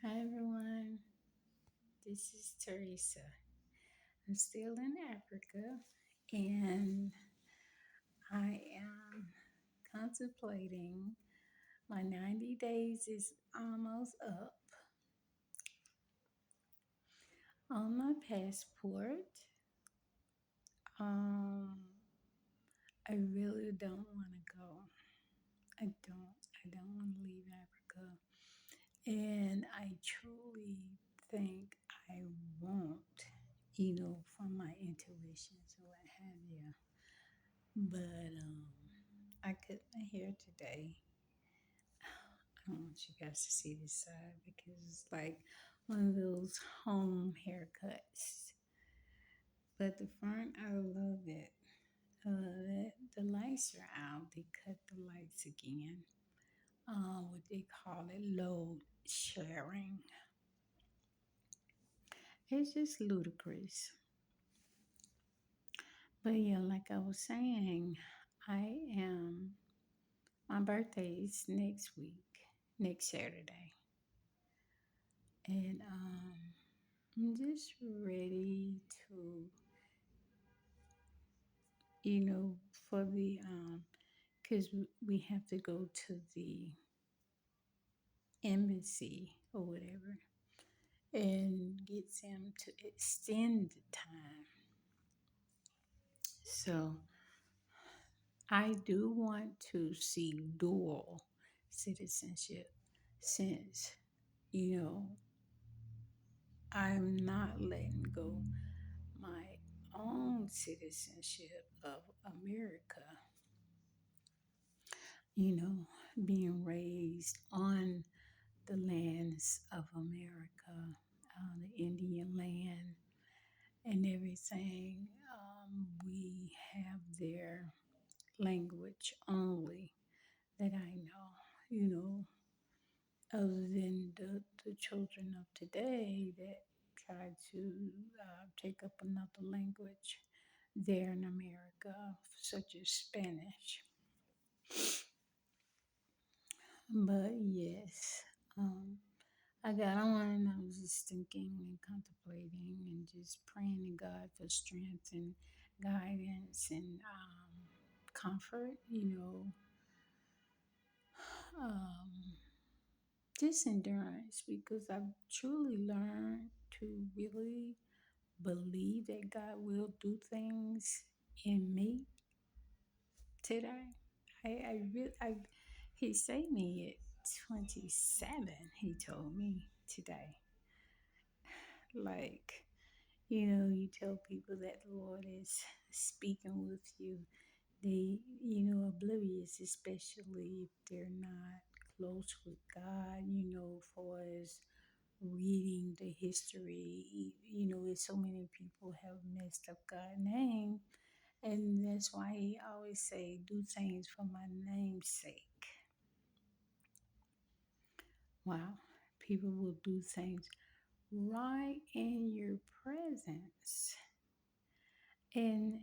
Hi everyone, this is Teresa. I'm still in Africa and I am contemplating. My 90 days is almost up on my passport. Um, I really don't want to go. I don't. I don't want to leave Africa. And I truly think I won't, from my intuitions or what have you. But I cut my hair today. I don't want you guys to see this side because it's like one of those home haircuts. But the front, I love it. The lights are out. They cut the lights again. What they call it, load sharing. It's just ludicrous. But yeah, like I was saying, I am. My birthday is next week, next Saturday. And I'm just ready to, for the, because we have to go to the embassy or whatever and get them to extend the time. So I do want to see dual citizenship since, you know, I'm not letting go my own citizenship of America, you know, being raised on the lands of America, the Indian land, and everything. We have their language only that I know, you know, other than the children of today that try to take up another language there in America, such as Spanish. But yes, um, I got on and I was just thinking and contemplating and just praying to God for strength and guidance and comfort, um, just endurance because I've truly learned to really believe that God will do things in me today. He saved me at 27, he told me today. Like, you tell people that the Lord is speaking with you. They, oblivious, especially if they're not close with God, for as reading the history, so many people have messed up God's name. And that's why he always say, do things for my name's sake. Wow. People will do things right in your presence. And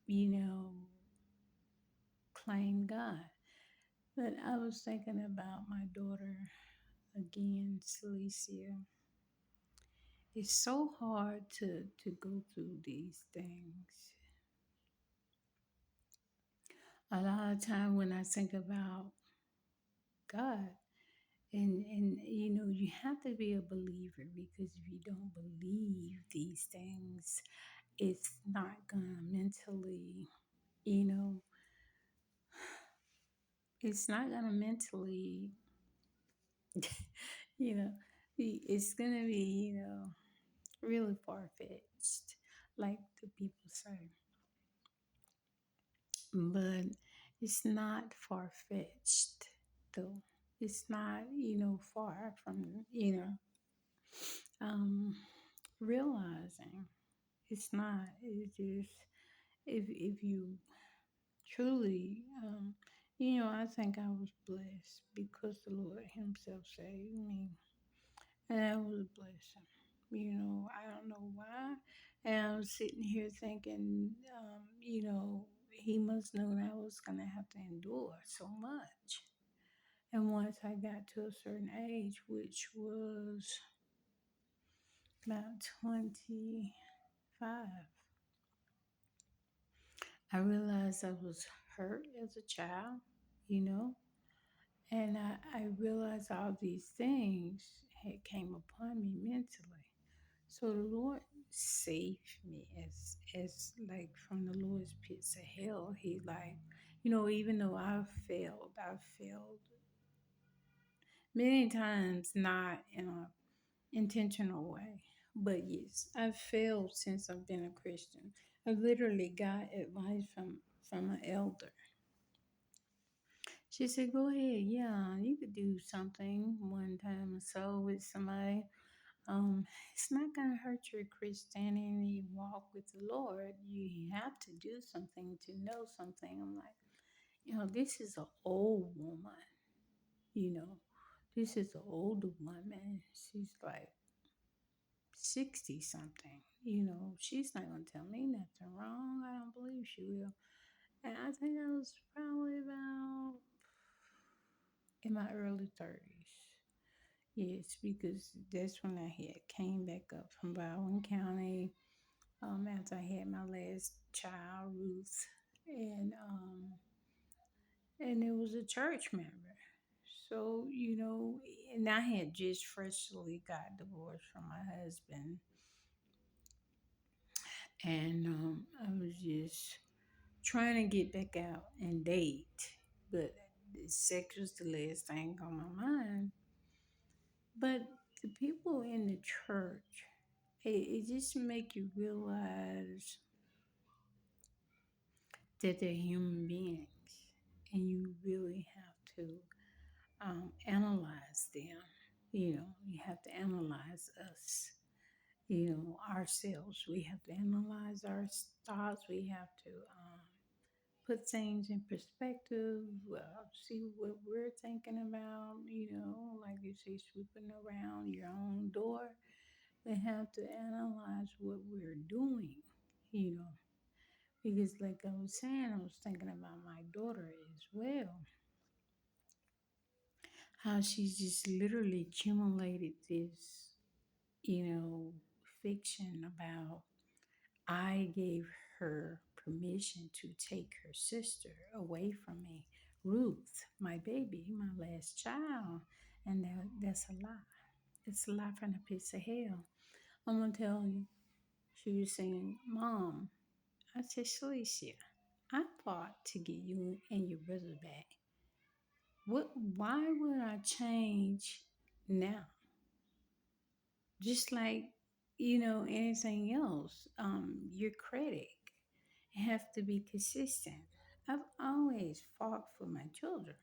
you know, claim God. But I was thinking about my daughter again, Celicia. It's so hard to go through these things. A lot of time when I think about God, and you have to be a believer because if you don't believe these things, it's not gonna mentally, you know, it's not gonna mentally, you know, it's gonna be, really far fetched, like the people say. But it's not far fetched, though. It's not, far from, um, realizing it's not. It's just, if you truly, I think I was blessed because the Lord Himself saved me. And that was a blessing. I don't know why. And I was sitting here thinking, He must know that I was going to have to endure so much. And once I got to a certain age, which was about 25, I realized I was hurt as a child, you know, and I realized all these things had came upon me mentally. So the Lord saved me as like from the lowest pits of hell. He like, even though I've failed many times, not in a intentional way. But yes, I've failed since I've been a Christian. I literally got advice from an elder. She said, "Go ahead, yeah, you could do something one time or so with somebody. It's not gonna hurt your Christianity walk with the Lord. You have to do something to know something." I'm like, this is an old woman. You know, this is an older woman. She's like 60 something. She's not going to tell me nothing wrong. I don't believe she will. And I think I was probably about in my early 30s. Yes, because that's when I had came back up from Baldwin County after I had my last child, Ruth. And it was a church member. So, and I had just freshly got divorced from my husband. And I was just trying to get back out and date, but sex was the last thing on my mind. But the people in the church, it just make you realize that they're human beings, and you really have to analyze them. You have to analyze us. Ourselves. We have to analyze our thoughts. We have to put things in perspective, see what we're thinking about, like you say, sweeping around your own door. We have to analyze what we're doing, you know, because, like I was saying, I was thinking about my daughter as well, how she's just literally accumulated this, fiction about I gave her permission to take her sister away from me. Ruth, my baby, my last child. And that's a lie. It's a lie from the pits of hell. I'm going to tell you, she was saying, Mom, I said, Celicia, I fought to get you and your brother back. Why would I change now? Just like, anything else, your critic have to be consistent. I've always fought for my children.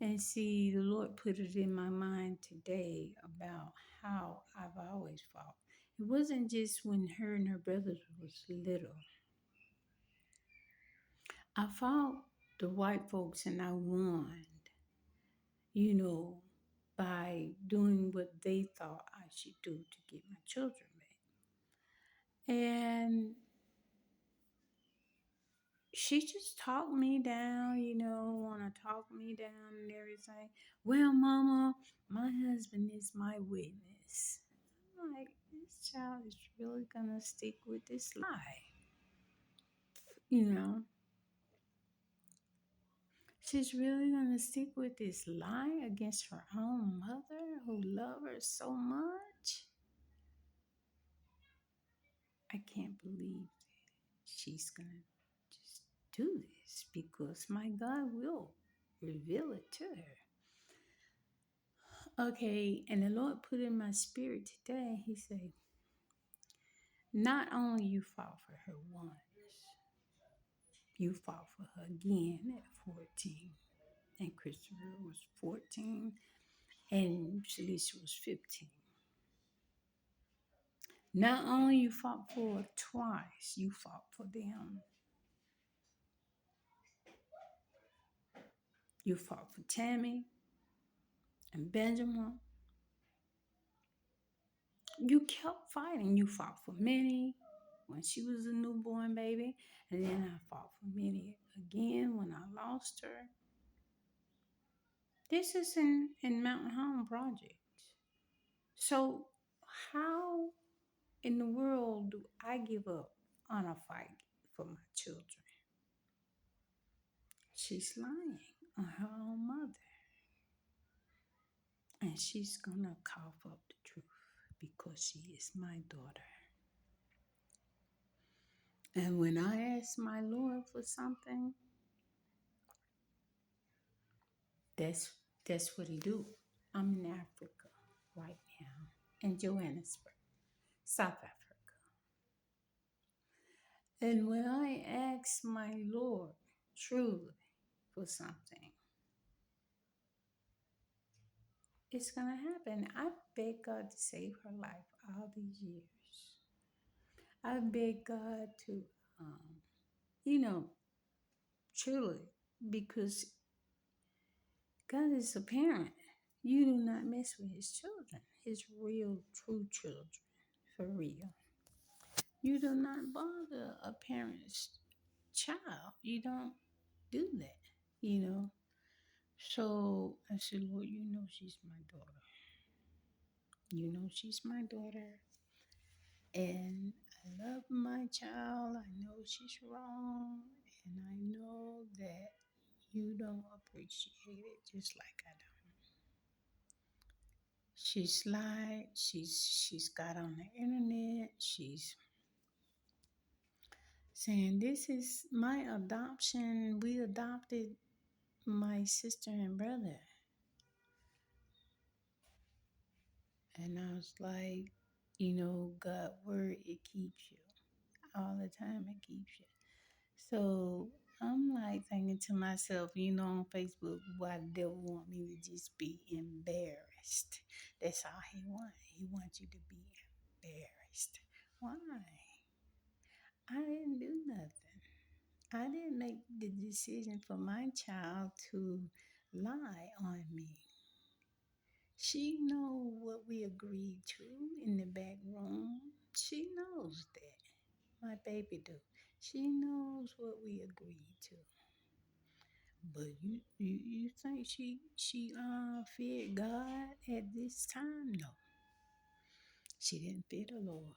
And see, the Lord put it in my mind today about how I've always fought. It wasn't just when her and her brothers was little. I fought the white folks and I won, you know, by doing what they thought I should do to get my children back. And she just talked me down, want to talk me down and everything. Well, Mama, my husband is my witness. I'm like, this child is really going to stick with this lie. You know, she's really going to stick with this lie against her own mother who loved her so much. I can't believe she's going to just do this because my God will reveal it to her. Okay, and the Lord put in my spirit today, He said, not only you fought for her once, you fought for her again at 14. And Christopher was 14, and Shalisha was 15. Not only you fought for her twice, you fought for them. You fought for Tammy and Benjamin. You kept fighting. You fought for Minnie when she was a newborn baby. And then I fought for Minnie again when I lost her. This is in Mountain Home Projects. So how in the world do I give up on a fight for my children? She's lying on her own mother. And she's gonna cough up the truth because she is my daughter. And when I ask my Lord for something, that's that's what he do. I'm in Africa right now, in Johannesburg, South Africa. And when I ask my Lord truly for something, it's gonna happen. I beg God to save her life all these years. I beg God to, um, you know, truly, because God is a parent. You do not mess with his children, his real, true children, for real. You do not bother a parent's child. You don't do that, you know. So I said, Lord, you know she's my daughter. You know she's my daughter. And I love my child. I know she's wrong. And I know that you don't appreciate it just like I do. She's lied. She's got on the internet. She's saying this is my adoption. We adopted my sister and brother. And I was like, God word it keeps you. All the time it keeps you. So I'm like thinking to myself, on Facebook, why the devil want me to just be embarrassed. That's all he wants. He wants you to be embarrassed. Why? I didn't do nothing. I didn't make the decision for my child to lie on me. She know what we agreed to in the back room. She knows that. My baby do. She knows what we agreed to. But you think she feared God at this time? No. She didn't fear the Lord.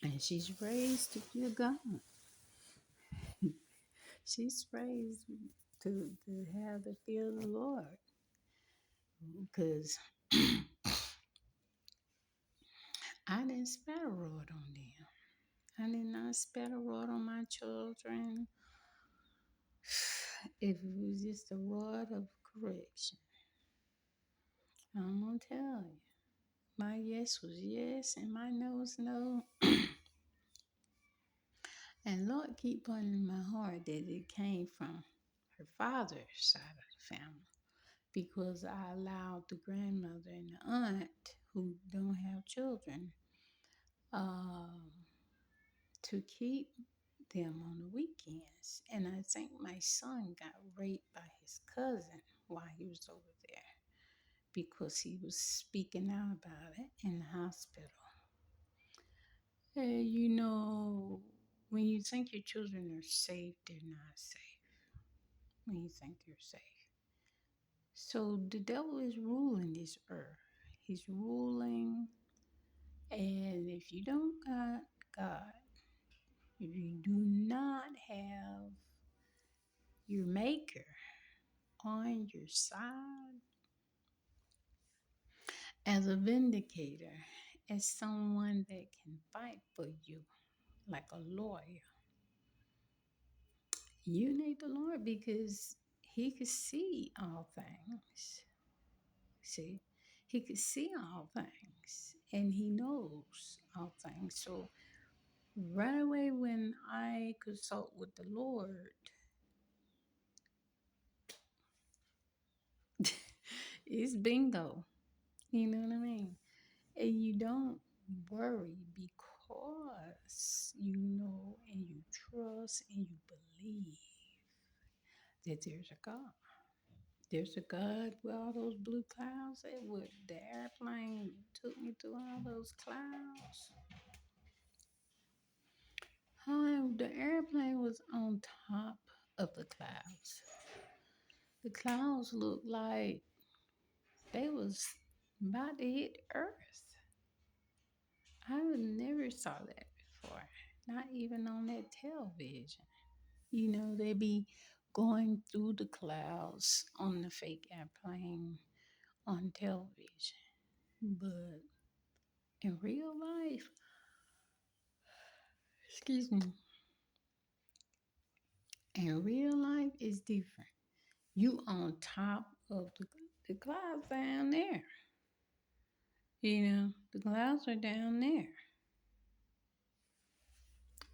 And she's raised to fear God. She's raised to have the fear of the Lord. Because I didn't spare a rod on them. I did not spare a rod on my children. If it was just a rod of correction, I'm gonna tell you. My yes was yes and my no was no. And Lord keep putting in my heart that it came from her father's side of the family. Because I allowed the grandmother and the aunt who don't have children um, to keep them on the weekends. And I think my son got raped by his cousin while he was over there because he was speaking out about it in the hospital. When you think your children are safe, they're not safe. When you think they're safe. So the devil is ruling this earth. He's ruling. And if you don't got God, if you do not have your maker on your side as a vindicator, as someone that can fight for you like a lawyer, you need the Lord because he could see all things. See, he could see all things and he knows all things. So right away when I consult with the Lord, it's bingo. You know what I mean? And you don't worry because you know and you trust and you believe that there's a God. There's a God with all those blue clouds. That would the airplane took me through all those clouds. The airplane was on top of the clouds. The clouds looked like they was about to hit the earth. I never saw that before, not even on that television. They be going through the clouds on the fake airplane on television. But in real life, excuse me, in real life it's different. You on top of the clouds down there. The clouds are down there.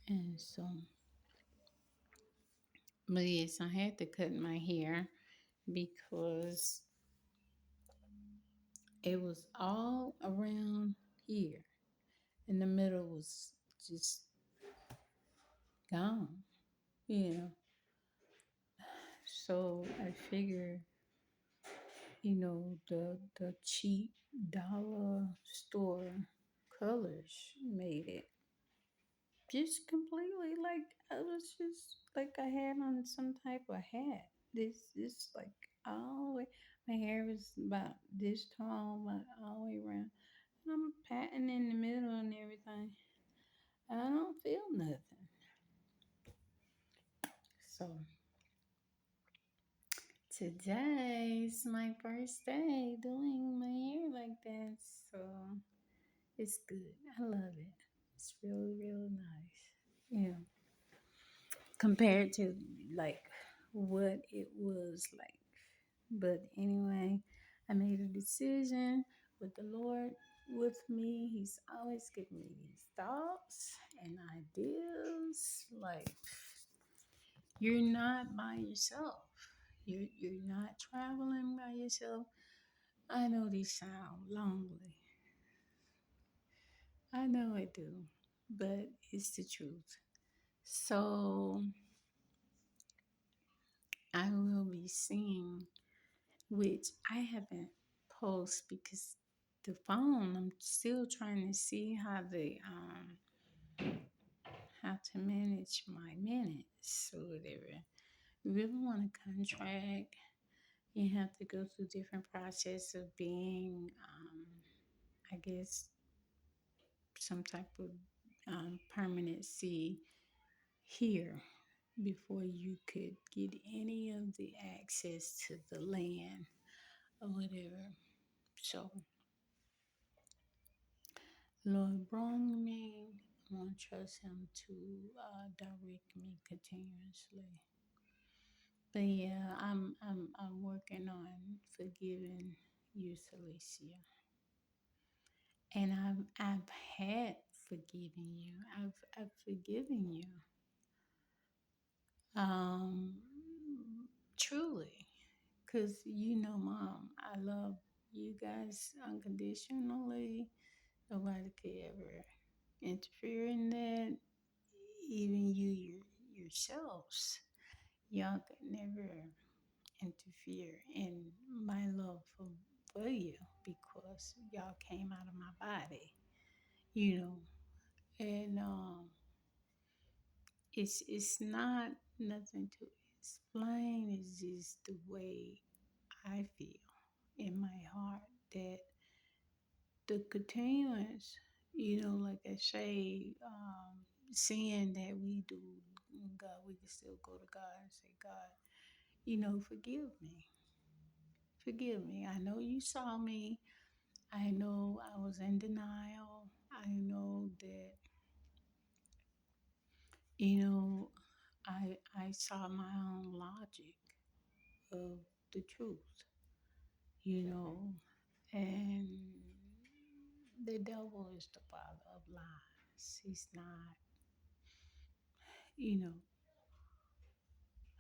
And so, but yes, I had to cut my hair because it was all around here. In the middle was just gone, you know. So I figured, the cheap dollar store colors made it just completely like I was just like I had on some type of hat. This like all the way. My hair was about this tall, but all the way around. And I'm patting in the middle and everything. And I don't feel nothing. So today's my first day doing my hair like that. So it's good. I love it. It's really, really nice. Yeah. Compared to like what it was like. But anyway, I made a decision with the Lord with me. He's always giving me these thoughts and ideas. Like, you're not by yourself. You're not traveling by yourself. I know these sound lonely. I know I do, but it's the truth. So I will be singing, which I haven't posted because the phone. I'm still trying to see how to manage my minutes or whatever. You really want a contract, you have to go through different process of being, I guess, some type of permanency here before you could get any of the access to the land or whatever. So, Lord, bring me. I want to trust Him to direct me continuously. But yeah, I'm working on forgiving you, Celicia, and I've had forgiven you. I've forgiven you. Um, truly, cause Mom, I love you guys unconditionally. Nobody could ever interfere in that. Even yourselves, y'all could never interfere in my love for you because y'all came out of my body, you know. And it's not nothing to explain. It's just the way I feel in my heart that the continuance, like I say, seeing that we do God, we can still go to God and say, God, forgive me. Forgive me. I know you saw me. I know I was in denial. I know that, you know, I saw my own logic of the truth, you know, and the devil is the father of lies. He's not, you know,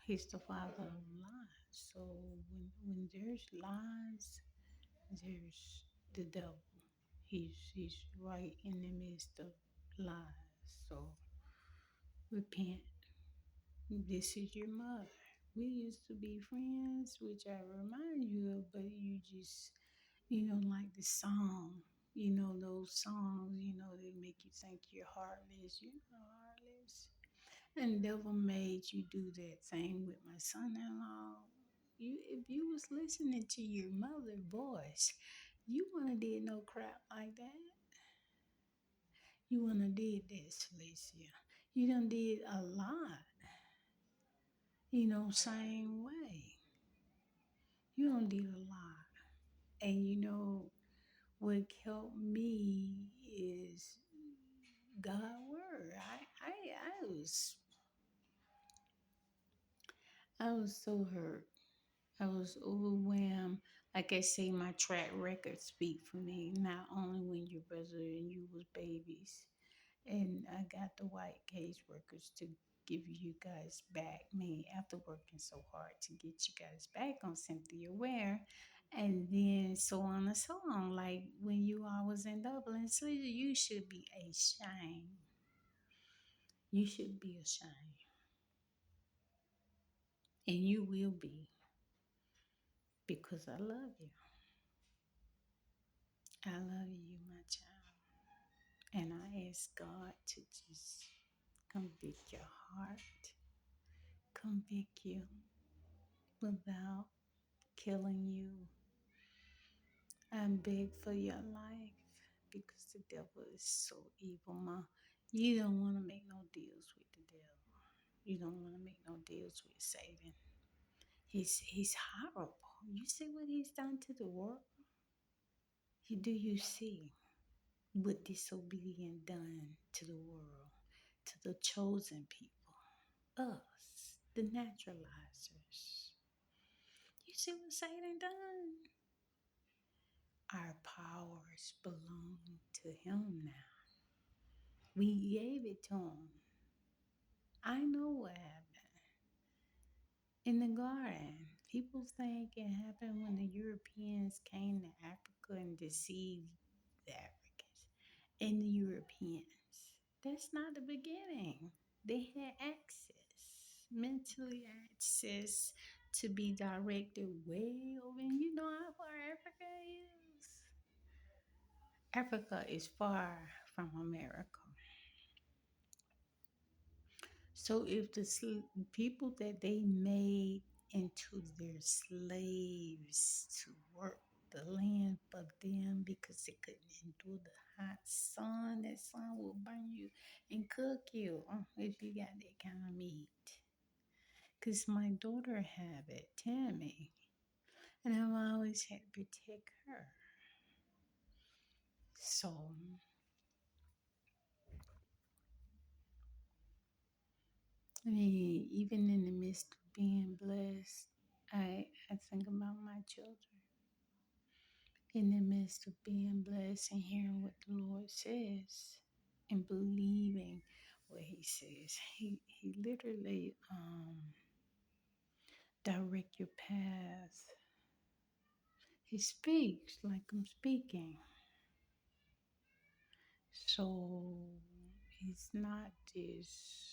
he's the father of lies. So when there's lies, there's the devil. He's right in the midst of lies. So repent. This is your mother. We used to be friends, which I remind you of, but you just, like the song, those songs, they make you think you're heartless. You're not heartless. And the devil made you do that thing with my son in law. if you was listening to your mother voice, you wouldn't have did no crap like that. You wouldn't have did this, Felicia. You done did a lot, same way. You done did a lot. And what helped me is God word. I was so hurt. I was overwhelmed. Like I say, my track record speak for me. Not only when your brother and you was babies, and I got the white case workers to give you guys back. Me after working so hard to get you guys back on Cynthia Ware, and then so on and so on. Like when you all was in Dublin, so you should be ashamed. You should be ashamed, and you will be because I love you. I love you, my child. And I ask God to just convict your heart, convict you without killing you. I beg for your life because the devil is so evil, ma. You don't want to make no deals with the devil. You don't want to make no deals with Satan. He's horrible. You see what he's done to the world? Do you see what disobedience done to the world, to the chosen people, us, the naturalizers? You see what Satan done? Our powers belong to him now. We gave it to him. I know what happened in the garden. People think it happened when the Europeans came to Africa and deceived the Africans and the Europeans. That's not the beginning. They had access, mentally access to be directed way over. And you know how far Africa is? Africa is far from America. So if the people that they made into their slaves to work the land for them because they couldn't endure the hot sun, that sun will burn you and cook you if you got that kind of meat. Because my daughter have it, Tammy, and I've always had to protect her. So I mean, even in the midst of being blessed, I think about my children. In the midst of being blessed and hearing what the Lord says and believing what He says, He literally direct your path. He speaks like I'm speaking. So He's not this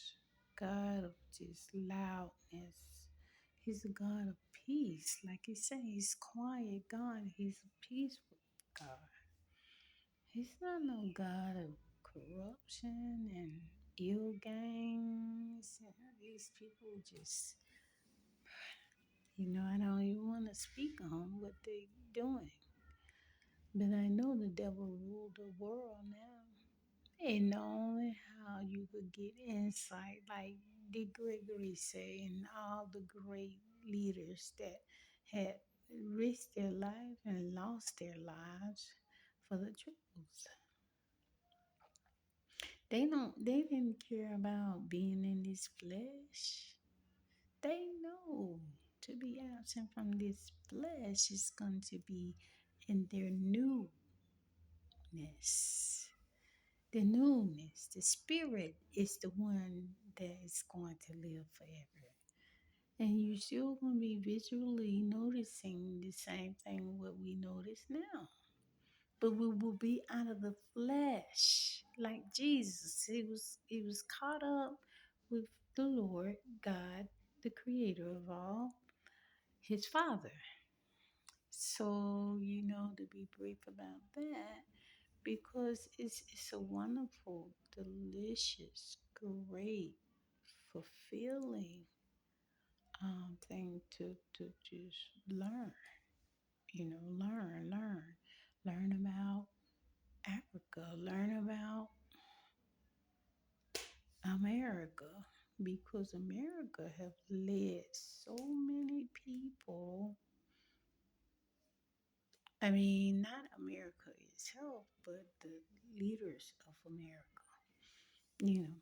God of this loudness. He's a God of peace. Like He said, He's quiet God. He's a peaceful God. He's not no God of corruption and ill gangs. These people just, I don't even want to speak on what they're doing. But I know the devil ruled the world now. And the only how you could get insight, like Dick Gregory said, and all the great leaders that had risked their life and lost their lives for the truth. They didn't care about being in this flesh. They know to be absent from this flesh is going to be in their newness. The newness, the spirit is the one that is going to live forever. And you're still going to be visually noticing the same thing what we notice now. But we will be out of the flesh like Jesus. He was caught up with the Lord God, the creator of all, his father. So, to be brief about that, because it's a wonderful, delicious, great, fulfilling thing to just learn. Learn about Africa, learn about America, because America have led so many people. I mean, not America itself, but the leaders of America. You know,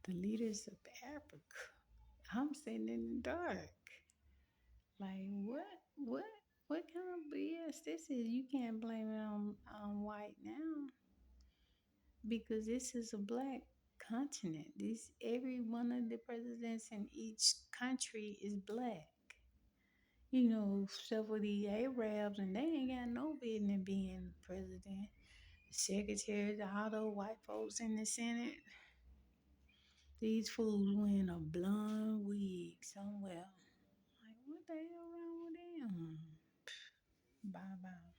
the leaders of Africa. I'm sitting in the dark. Like what what kind of BS this is? You can't blame it on white now, because this is a black continent. This every one of the presidents in each country is black. Several of the Arabs, and they ain't got no business being president. Secretaries, all those white folks in the Senate, these fools wearing a blonde wig somewhere. Like, what the hell wrong with them? Bye bye.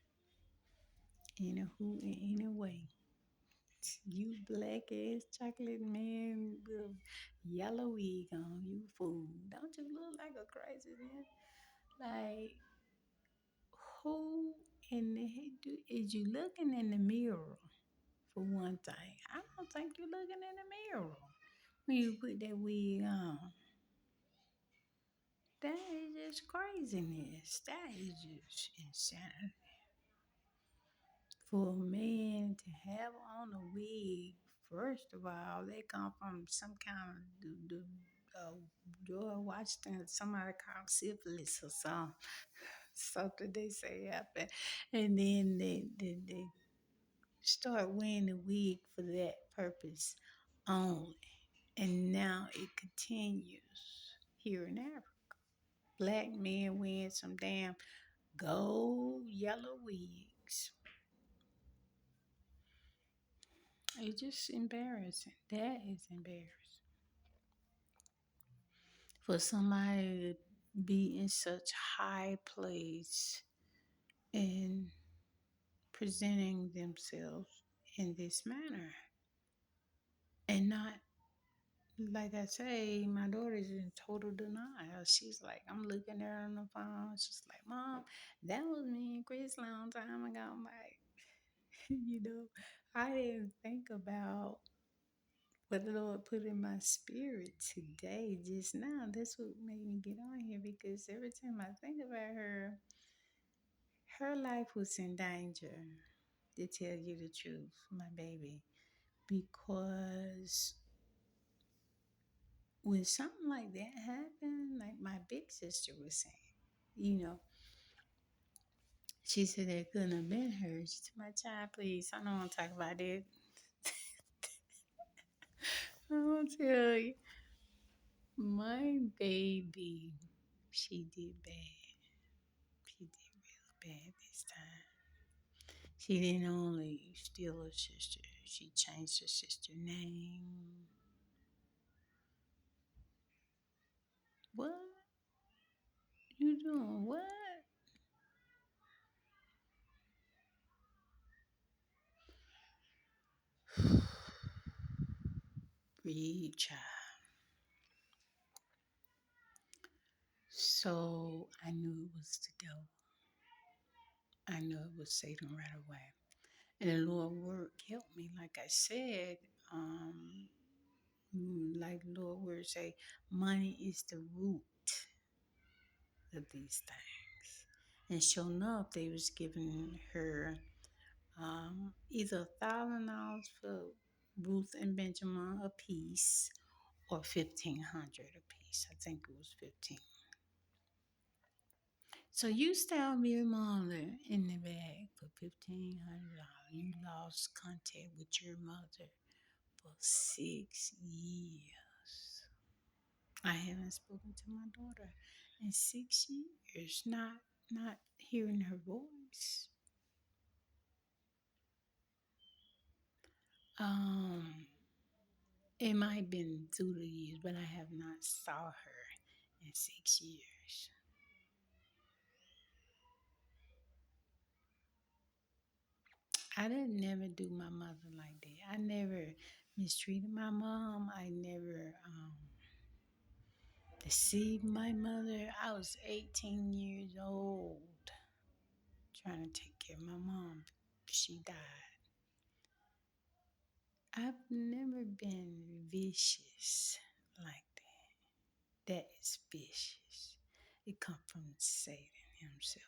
Anywho, anyway, you black ass chocolate man with yellow wig on, you fool. Don't you look like a crazy man? Like, who in the heck is you looking in the mirror? For one thing, I don't think you're looking in the mirror when you put that wig on. That is just craziness. That is just insanity. For a man to have on a wig, first of all, they come from some kind of George Washington, somebody called syphilis or something they say happened, and then they start wearing the wig for that purpose only, and now it continues here in Africa. Black men wearing some damn gold yellow wigs. It's just embarrassing. That is embarrassing. For somebody to be in such high place and presenting themselves in this manner. And not, like I say, my daughter's in total denial. She's like, I'm looking at her on the phone. She's like, Mom, that was me and Chris a long time ago. I'm like, I didn't think about what the Lord put in my spirit today, just now. That's what made me get on here, because every time I think about her, her life was in danger, to tell you the truth, my baby. Because when something like that happened, like my big sister was saying, you know, she said it couldn't have been her. She said, My child, please, I don't want to talk about it. I want to tell you, my baby, she did bad. She did real bad this time. She didn't only steal her sister, she changed her sister name. What? You doing what? Read, child. So I knew it was the devil. I knew it was Satan right away. And the Lord word helped me, like I said. Like the Lord word say, money is the root of these things. And sure enough, they was giving her either $1,000 for Ruth and Benjamin a piece, or 1,500 a piece. I think it was 15. So you stabbed your mother in the back for $1,500. You lost contact with your mother for 6 years. I haven't spoken to my daughter in 6 years. Not hearing her voice. Um, it might have been through the years, but I have not saw her in 6 years. I didn't never do my mother like that. I never mistreated my mom. I never deceived my mother. I was 18 years old trying to take care of my mom. She died. I've never been vicious like that. That is vicious. It comes from Satan himself.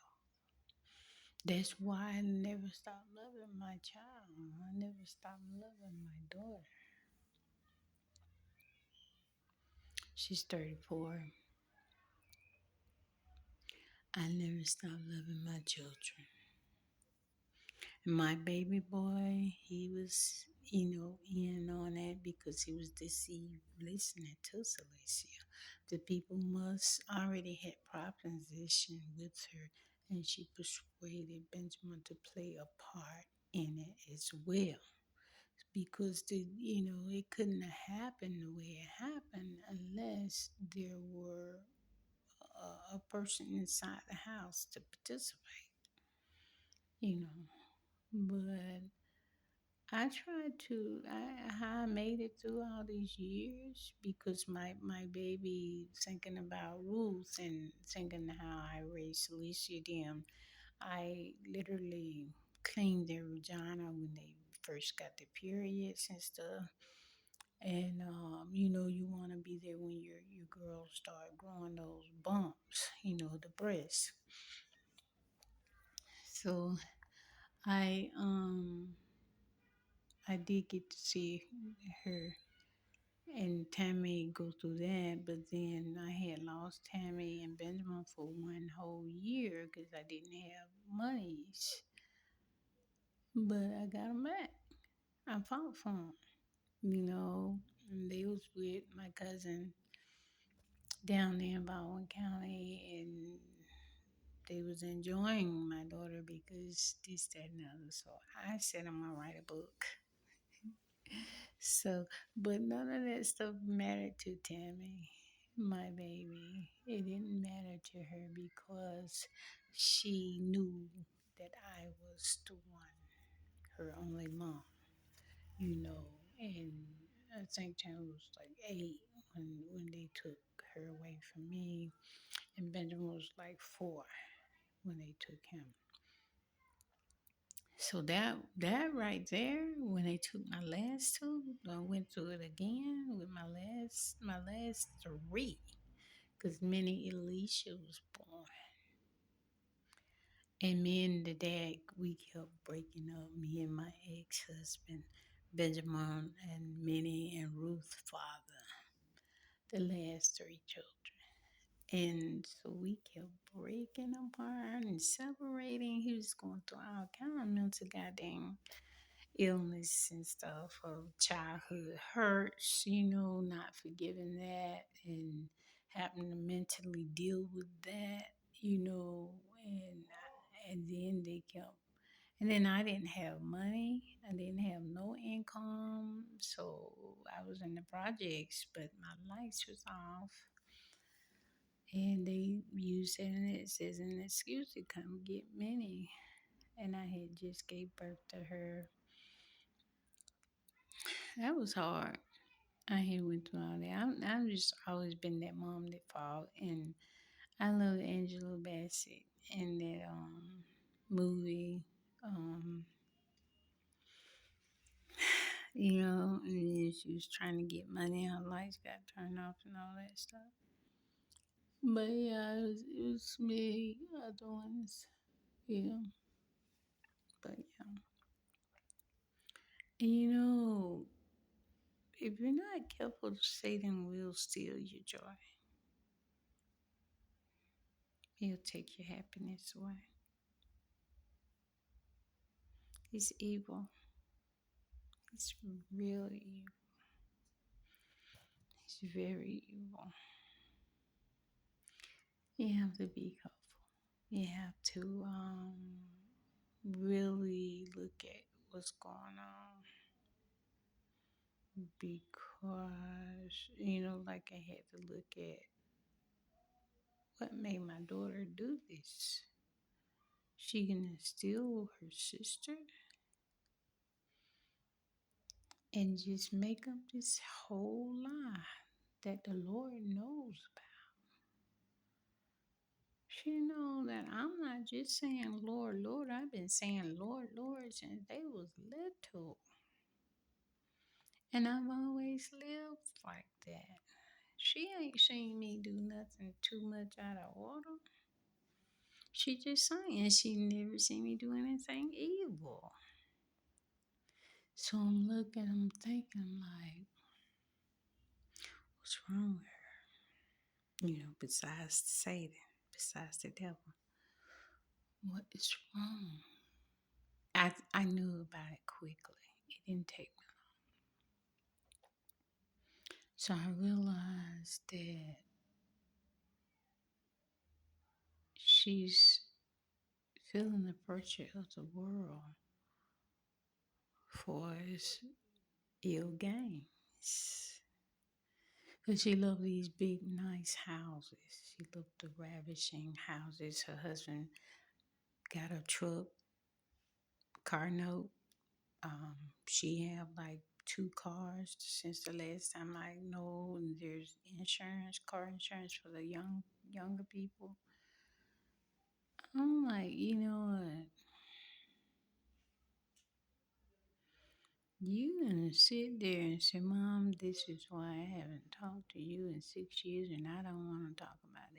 That's why I never stopped loving my child. I never stopped loving my daughter. She's 34. I never stopped loving my children. My baby boy, he was, in on that because he was deceived listening to Celicia. The people must already had proposition with her, and she persuaded Benjamin to play a part in it as well. Because it couldn't have happened the way it happened unless there were a person inside the house to participate, you know. But I tried to. I made it through all these years because my baby thinking about Ruth and thinking how I raised Celicia them. I literally cleaned their vagina when they first got their periods and stuff. And you want to be there when your girls start growing those bumps, the breasts. So I I did get to see her and Tammy go through that, but then I had lost Tammy and Benjamin for one whole year because I didn't have monies. But I got them back. I fought for them, and they was with my cousin down there in Baldwin County, and they was enjoying my daughter because this, that, and the other. So I said I'm gonna write a book. So, but none of that stuff mattered to Tammy, my baby. It didn't matter to her because she knew that I was the one, her only mom, And I think Tammy was like 8 when they took her away from me, and Benjamin was like 4 when they took him. So that right there, when they took my last two, I went through it again with my last 3, because Minnie Alicia was born, and me and the dad we kept breaking up. Me and my ex-husband Benjamin and Minnie and Ruth's father, the last 3 children, and so we kept breaking apart and separating. He was going through all kind of mental goddamn illness and stuff of childhood hurts, not forgiving that and having to mentally deal with that, and then they kept, and then I didn't have money. I didn't have no income, so I was in the projects, but my lights was off. And they used it as an excuse to come get Minnie. And I had just gave birth to her. That was hard. I had went through all that. I've just always been that mom that fought, and I love Angela Bassett in that movie. Um, and then she was trying to get money, her lights got turned off and all that stuff. But yeah, it was me other ones, yeah. But yeah, and if you're not careful, Satan will steal your joy. He'll take your happiness away. He's evil. He's really evil. He's very evil. You have to be careful. You have to really look at what's going on because, like I had to look at what made my daughter do this. She gonna steal her sister? and just make up this whole lie that the Lord knows about. She know that I'm not just saying Lord, Lord. I've been saying Lord, Lord since they was little. And I've always lived like that. She ain't seen me do nothing too much out of order. She just saying she never seen me do anything evil. So I'm looking, I'm thinking like, what's wrong with her? Besides Satan, besides the devil. What is wrong? I knew about it quickly. It didn't take me. So I realized that she's feeling the pressure of the world for its ill gains. Because she loved these big, nice houses. She loved the ravishing houses. Her husband got a truck, car note. She have like 2 cars since the last time I know. And there's insurance, car insurance for the younger people. I'm like, you know what? You gonna sit there and say, Mom, this is why I haven't talked to you in 6 years and I don't want to talk about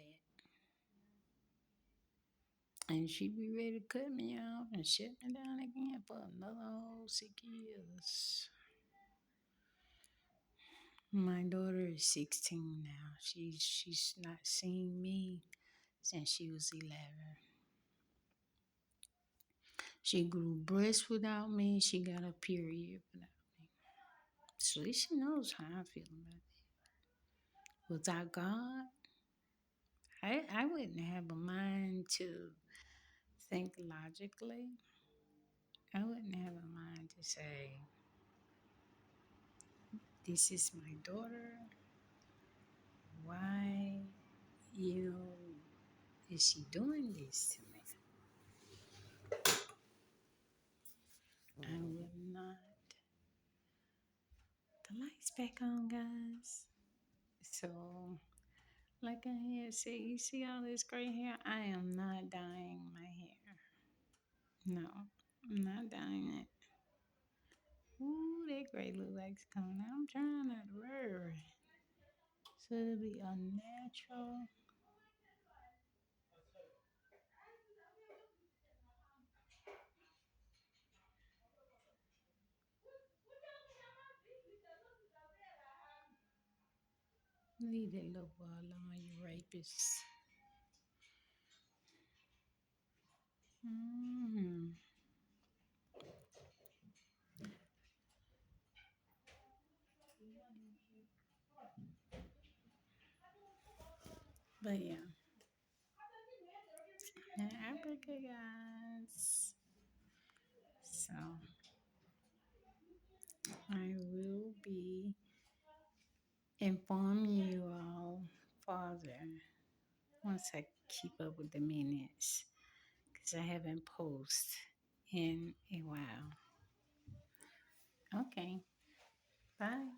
that. And she be ready to cut me off and shut me down again for another whole 6 years. My daughter is 16 now. She's not seen me since she was 11. She grew breasts without me. She got a period without me. So at least she knows how I feel about it. Without God, I wouldn't have a mind to think logically. I wouldn't have a mind to say, this is my daughter. Why, you know, is she doing this to me? I would not. The lights back on, guys. So, like I had said, you see all this gray hair? I am not dyeing my hair. No, I'm not dyeing it. Ooh, that gray look like it's coming out. I'm trying not to worry. So it'll be unnatural. Leave that little boy alone, you rapist. Mm-hmm. But yeah, in Africa, guys. So I will be informing you all further once I keep up with the minutes because I haven't posted in a while. Okay, bye.